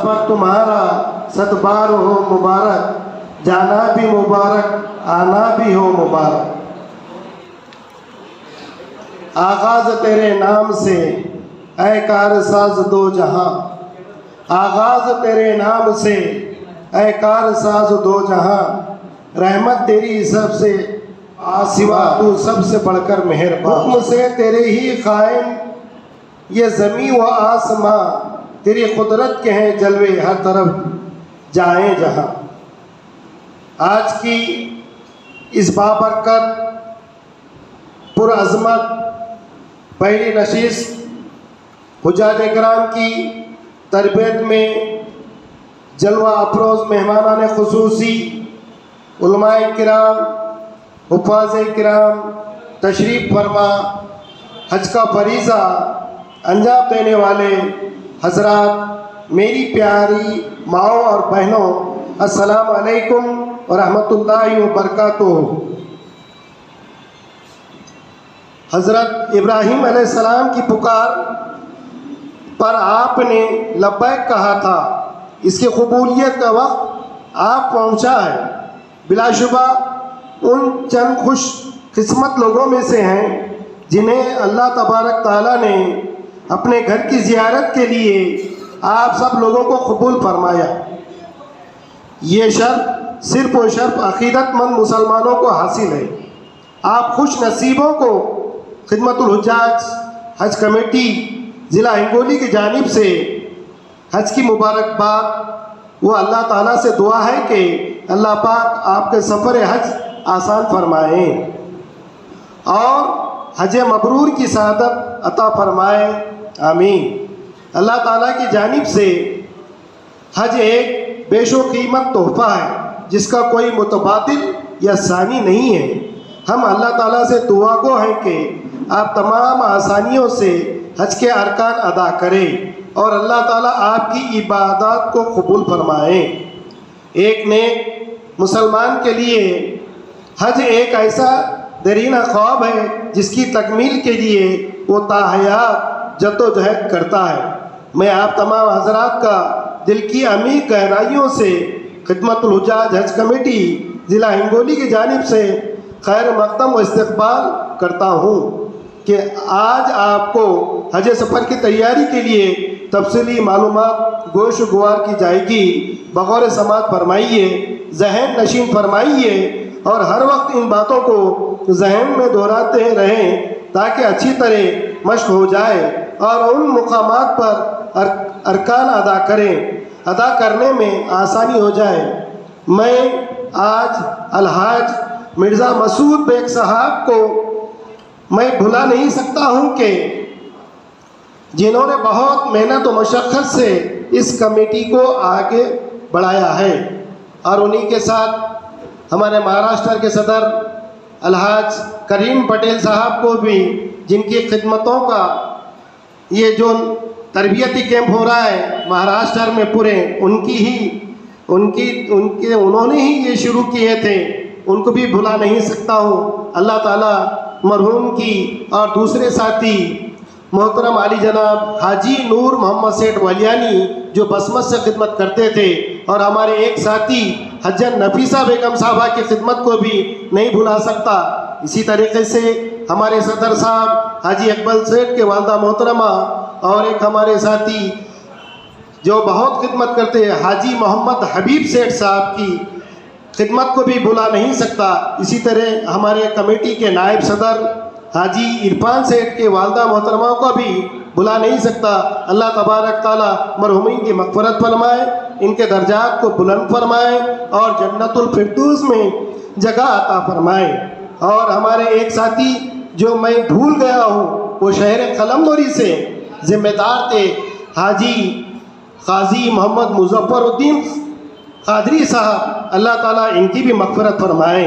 سفر تمہارا صد بار ہو مبارک، جانا بھی مبارک آنا بھی ہو مبارک۔ آغاز تیرے نام سے اے کارساز دو جہاں، آغاز تیرے نام سے اے کارساز دو جہاں، رحمت تیری سب سے سوا تو سب سے بڑھ کر مہربان۔ حکم سے تیرے ہی قائم یہ زمین و آسماں، تیری قدرت کے ہیں جلوے ہر طرف جائیں جہاں۔ آج کی اس بابرکت پرعظمت پہلی نشست حجاج کرام کی تربیت میں جلوہ افروز مہمانان خصوصی، علماء کرام، حفاظ کرام تشریف فرما، حج کا فریضہ انجام دینے والے حضرات، میری پیاری ماؤں اور بہنوں، السلام علیکم ورحمۃ اللہ وبرکاتہ۔ حضرت ابراہیم علیہ السلام کی پکار پر آپ نے لبیک کہا تھا، اس کی قبولیت کا وقت آپ پہنچا ہے۔ بلا شبہ ان چند خوش قسمت لوگوں میں سے ہیں جنہیں اللہ تبارک تعالیٰ نے اپنے گھر کی زیارت کے لیے آپ سب لوگوں کو قبول فرمایا۔ یہ شرف صرف و صرف عقیدت مند مسلمانوں کو حاصل ہے۔ آپ خوش نصیبوں کو خدمت الحجاج حج کمیٹی ضلع ہنگولی کی جانب سے حج کی مبارکباد۔ وہ اللہ تعالیٰ سے دعا ہے کہ اللہ پاک آپ کے سفر حج آسان فرمائیں اور حج مبرور کی سعادت عطا فرمائے، آمین۔ اللہ تعالیٰ کی جانب سے حج ایک بیش و قیمت تحفہ ہے جس کا کوئی متبادل یا ثانی نہیں ہے۔ ہم اللہ تعالیٰ سے دعا گو ہیں کہ آپ تمام آسانیوں سے حج کے ارکان ادا کریں اور اللہ تعالیٰ آپ کی عبادات کو قبول فرمائیں۔ ایک نیک مسلمان کے لیے حج ایک ایسا دیرینہ خواب ہے جس کی تکمیل کے لیے وہ تاحیات جدوجہد کرتا ہے۔ میں آپ تمام حضرات کا دل کی عمیق گہرائیوں سے خدمت الحجاج حج کمیٹی ضلع ہنگولی کی جانب سے خیر مقدم و استقبال کرتا ہوں کہ آج آپ کو حج سفر کی تیاری کے لیے تفصیلی معلومات گوش و گوار کی جائے گی۔ بغور سماعت فرمائیے، ذہن نشین فرمائیے اور ہر وقت ان باتوں کو ذہن میں دہراتے رہیں تاکہ اچھی طرح مشق ہو جائے اور ان مقامات پر ارکان ادا کرنے میں آسانی ہو جائے۔ میں آج الحاج مرزا مسعود بیگ صاحب کو میں بھلا نہیں سکتا ہوں کہ جنہوں نے بہت محنت و مشقت سے اس کمیٹی کو آگے بڑھایا ہے، اور انہی کے ساتھ ہمارے مہاراشٹر کے صدر الحاج کریم پٹیل صاحب کو بھی، جن کی خدمتوں کا یہ جو تربیتی کیمپ ہو رہا ہے مہاراشٹر میں پورے، انہوں نے ہی یہ شروع کیے تھے، ان کو بھی بھلا نہیں سکتا ہوں۔ اللہ تعالیٰ مرحوم کی اور دوسرے ساتھی محترم علی جناب حاجی نور محمد سیٹھ ولیانی جو بسمت سے خدمت کرتے تھے، اور ہمارے ایک ساتھی حجن نفیسہ بیگم صاحبہ کی خدمت کو بھی نہیں بھلا سکتا۔ اسی طریقے سے ہمارے صدر صاحب حاجی اقبال سیٹھ کے والدہ محترمہ، اور ایک ہمارے ساتھی جو بہت خدمت کرتے ہیں حاجی محمد حبیب سیٹھ صاحب کی خدمت کو بھی بھلا نہیں سکتا۔ اسی طرح ہمارے کمیٹی کے نائب صدر حاجی عرفان سیٹھ کے والدہ محترمہ کو بھی بھلا نہیں سکتا۔ اللہ تبارک تعالیٰ مرحومین کی مغفرت فرمائے، ان کے درجات کو بلند فرمائے اور جنت الفردوس میں جگہ عطا فرمائے۔ اور ہمارے ایک ساتھی جو میں بھول گیا ہوں، وہ شہر قلمدوری سے ذمہ دار تھے، حاجی قاضی محمد مظفر الدین قادری صاحب، اللہ تعالیٰ ان کی بھی مغفرت فرمائے۔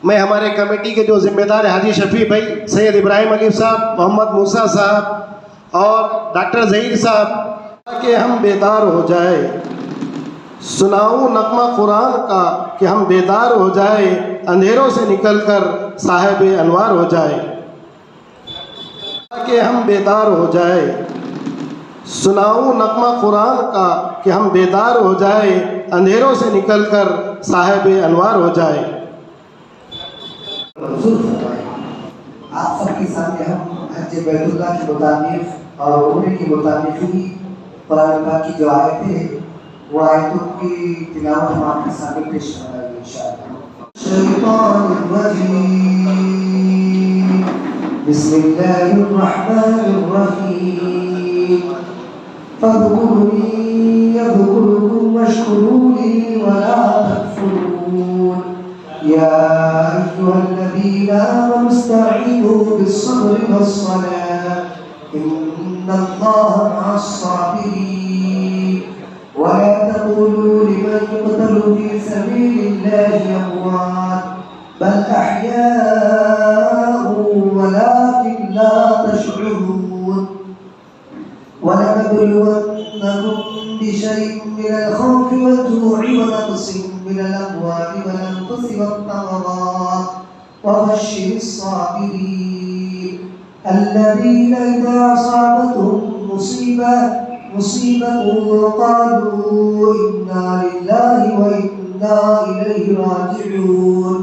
میں ہمارے کمیٹی کے جو ذمہ دار حاجی شفیع بھائی، سید ابراہیم علی صاحب، محمد موسیٰ صاحب اور ڈاکٹر ظہیر صاحب کہ ہم بیدار ہو جائے، سناؤں نغمہ قرآن کا کہ ہم بیدار ہو جائے، اندھیروں سے نکل کر صاحب انوار ہو جائے، کہ ہم بیدار ہو جائے، سناؤں نغمہ قرآن کا کہ ہم بیدار ہو جائے، اندھیروں سے نکل کر صاحب انوار ہو جائے۔ آپ سب کے سامنے ہم حج بیت اللہ کی متعلق اور عمرے کی متعلق ہی قرآن پاک کی جو آیت ہے وہ آیتوں کی تلاوت ہم آپ کے سامنے پیش کریں گے انشاءاللہ۔ الشیطان الرجیم، بسم اللہ الرحمن الرحیم، فاذکرونی اذکرکم واشکروا لی ولا تکفرون، یا ایھا الذین آمنوا استعینوا بالصبر والصلاة ان اللہ مع الصابرین، ولا تقولوا لمن يقتل في سبيل الله أموات بل أحياء ولكن لا تشعرون، ولنبلونكم بشيء من الخوف والجوع ونقص من الأموال والأنفس والثمرات وبشر الصابرين الذين إذا أصابتهم مصيبة قالوا إنا لله وإنا إليه راجعون،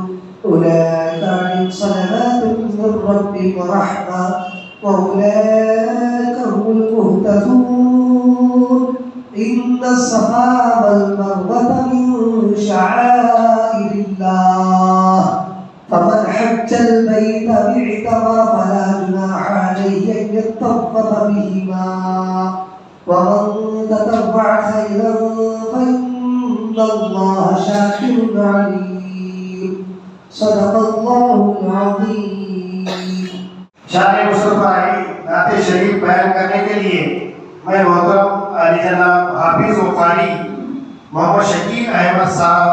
أولئك عليهم صلوات من ربهم ورحمة وأولئك هم المهتدون، إن الصفا والمروة من شعائر الله، فمن حج البيت باعتمر فلا جناح عليه أن يطوف بهما، ومن تطوع خيرا فإن الله شاكر عليم، صدق الله العظيم۔ شان مصطفی نعت شریف بیان کرنے کے لیے میں محترم علی جناب حافظ و قاری محمد شکیل احمد صاحب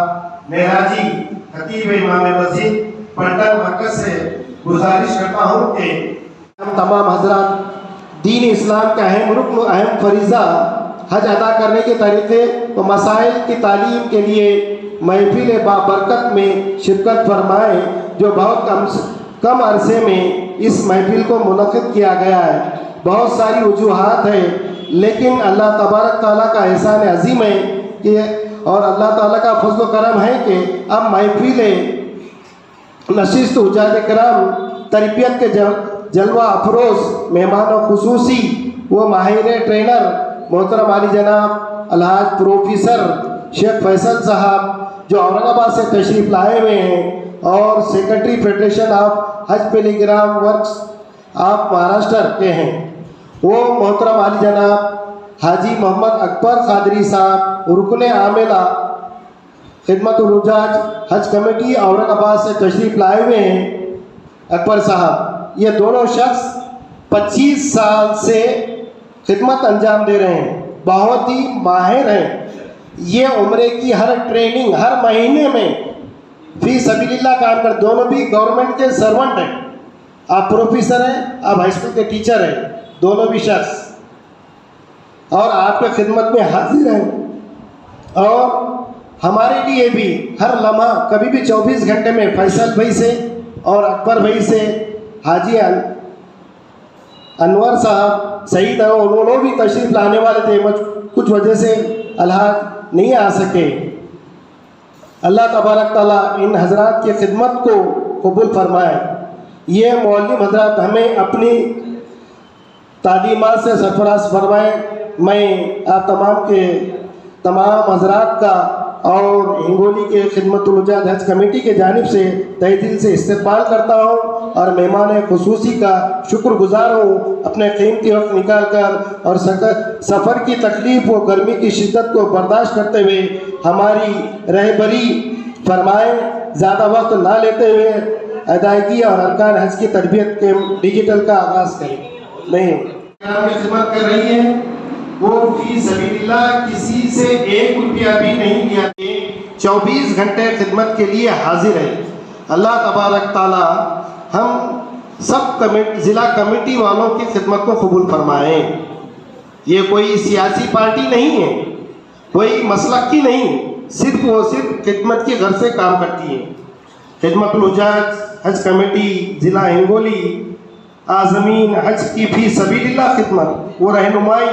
معراجی خطیب امام مسجد پٹن مرکز سے گزارش کرتا ہوں کہ ہم تمام حضرات دین اسلام کا اہم رکن و اہم فریضہ حج ادا کرنے کے طریقے و مسائل کی تعلیم کے لیے محفل بابرکت میں شرکت فرمائیں، جو بہت کم عرصے میں اس محفل کو منعقد کیا گیا ہے۔ بہت ساری وجوہات ہیں، لیکن اللہ تبارک تعالیٰ کا احسان عظیم ہے کہ اور اللہ تعالیٰ کا فضل و کرم ہے کہ اب محفل نشست حجاج کرام تربیت کے جلوہ افروز مہمان خصوصی وہ ماہر ٹرینر محترم علی جناب الحاج پروفیسر شیخ فیصل صاحب جو اورنگ آباد سے تشریف لائے ہوئے ہیں، اور سیکرٹری فیڈریشن آف حج پلی گرام ورکس آپ مہاراشٹر کے ہیں، وہ محترم علی جناب حاجی محمد اکبر قادری صاحب رکن عاملہ خدمت الحجاج حج کمیٹی اورنگ آباد سے تشریف لائے ہوئے ہیں۔ اکبر صاحب یہ دونوں شخص 25 سال سے خدمت انجام دے رہے ہیں، بہت ہی ماہر ہیں۔ یہ عمرے کی ہر ٹریننگ ہر مہینے میں فی سبیل اللہ کام کر، دونوں بھی گورنمنٹ کے سرونٹ ہیں، آپ پروفیسر ہیں، آپ ہائی اسکول کے ٹیچر ہیں، دونوں بھی شخص، اور آپ کے خدمت میں حاضر ہیں، اور ہمارے لیے بھی ہر لمحہ کبھی بھی 24 گھنٹے میں فیصل بھائی سے اور اکبر بھائی سے حاجی انور صاحب سعید ہیں، انہوں بھی تشریف لانے والے تھے، کچھ وجہ سے الحاق نہیں آ سکے۔ اللہ تبارک تعالیٰ ان حضرات کی خدمت کو قبول فرمائے۔ یہ معلم حضرات ہمیں اپنی تعلیمات سے سرفراز فرمائے۔ میں آپ تمام حضرات کا اور ہنگولی کے خدمت الحجاج حج کمیٹی کے جانب سے تہہ دل سے استقبال کرتا ہوں، اور مہمان خصوصی کا شکر گزار ہوں، اپنے قیمتی وقت نکال کر اور سفر کی تکلیف و گرمی کی شدت کو برداشت کرتے ہوئے ہماری رہبری فرمائیں۔ زیادہ وقت نہ لیتے ہوئے ادائیگی اور ارکان حج کی تربیت کے ڈیجیٹل کا آغاز کریں۔ نہیں خدمت کر رہی ہے، وہ فی سبیل اللہ کسی سے 1 روپیہ بھی نہیں لیا، 24 گھنٹے خدمت کے لیے حاضر ہے۔ اللہ تبارک تعالی ہم سب ضلع کمیٹی والوں کی خدمت کو قبول فرمائیں۔ یہ کوئی سیاسی پارٹی نہیں ہے، کوئی مسلک کی نہیں، صرف وہ صرف خدمت کی غرض سے کام کرتی ہے۔ خدمت الحجاج حج کمیٹی ضلع ہنگولی عازمین حج کی فی سبیل اللہ خدمت و رہنمائی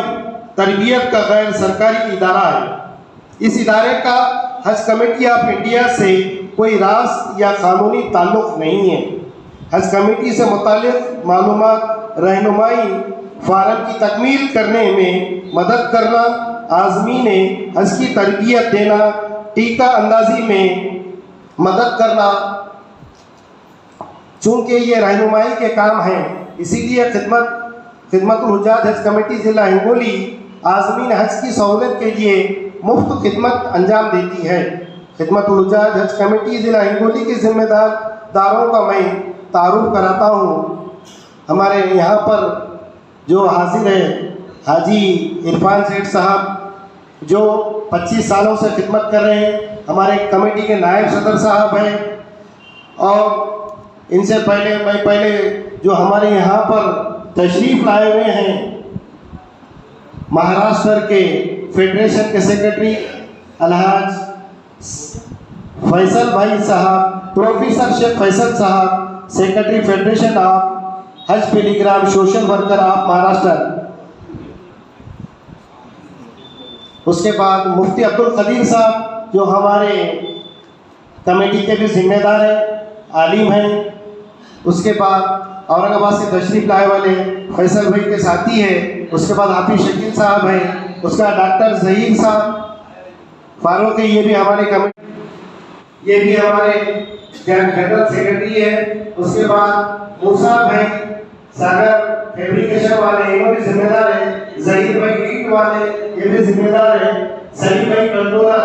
تربیت کا غیر سرکاری ادارہ ہے۔ اس ادارے کا حج کمیٹی آف انڈیا سے کوئی راست یا قانونی تعلق نہیں ہے۔ حج کمیٹی سے متعلق معلومات، رہنمائی، فارم کی تکمیل کرنے میں مدد کرنا، عازمین حج کی تربیت دینا، ٹیکہ اندازی میں مدد کرنا، چونکہ یہ رہنمائی کے کام ہیں، اسی لیے خدمت الحجاج حج کمیٹی ضلع ہنگولی عازمین حج کی سہولت کے لیے مفت خدمت انجام دیتی ہے۔ خدمت الحجاج حج کمیٹی ضلع ہنگولی کے ذمہ داروں کا میں تعارف کراتا ہوں۔ ہمارے یہاں پر جو حاضر ہے حاجی عرفان سیٹھ صاحب جو 25 سالوں سے خدمت کر رہے ہیں، ہمارے کمیٹی کے نائب صدر صاحب ہیں، اور ان سے پہلے جو ہمارے یہاں پر تشریف لائے ہوئے ہیں مہاراشٹر کے فیڈریشن کے سیکرٹری الحاج فیصل بھائی صاحب، پروفیسر شیخ فیصل صاحب، سیکرٹری فیڈریشن آف حج pilgrim social worker of Maharashtra. اس کے بعد مفتی عبدالقدیر صاحب جو ہمارے کمیٹی کے بھی ذمہ دار ہیں، عالم ہیں۔ اس کے بعد اورنگ آباد سے تشریف لائے والے فیصل بھائی کے ساتھی ہیں۔ اس کے بعد حافظ شکیل صاحب ہیں۔ اس کا ڈاکٹر ظہیر صاحب فاروق، یہ بھی ہمارے کمیٹی، یہ بھی ہمارے جنرل سیکرٹری ہے۔ اس کے بعد موسیٰ بھائی ساگر فیبریکیشن والے، یہ بھی ذمہ دار ہیں۔ ظہیر بھائی ایٹ والے، یہ بھی ذمہ دار ہیں۔ سلیم بھائی کنڈولا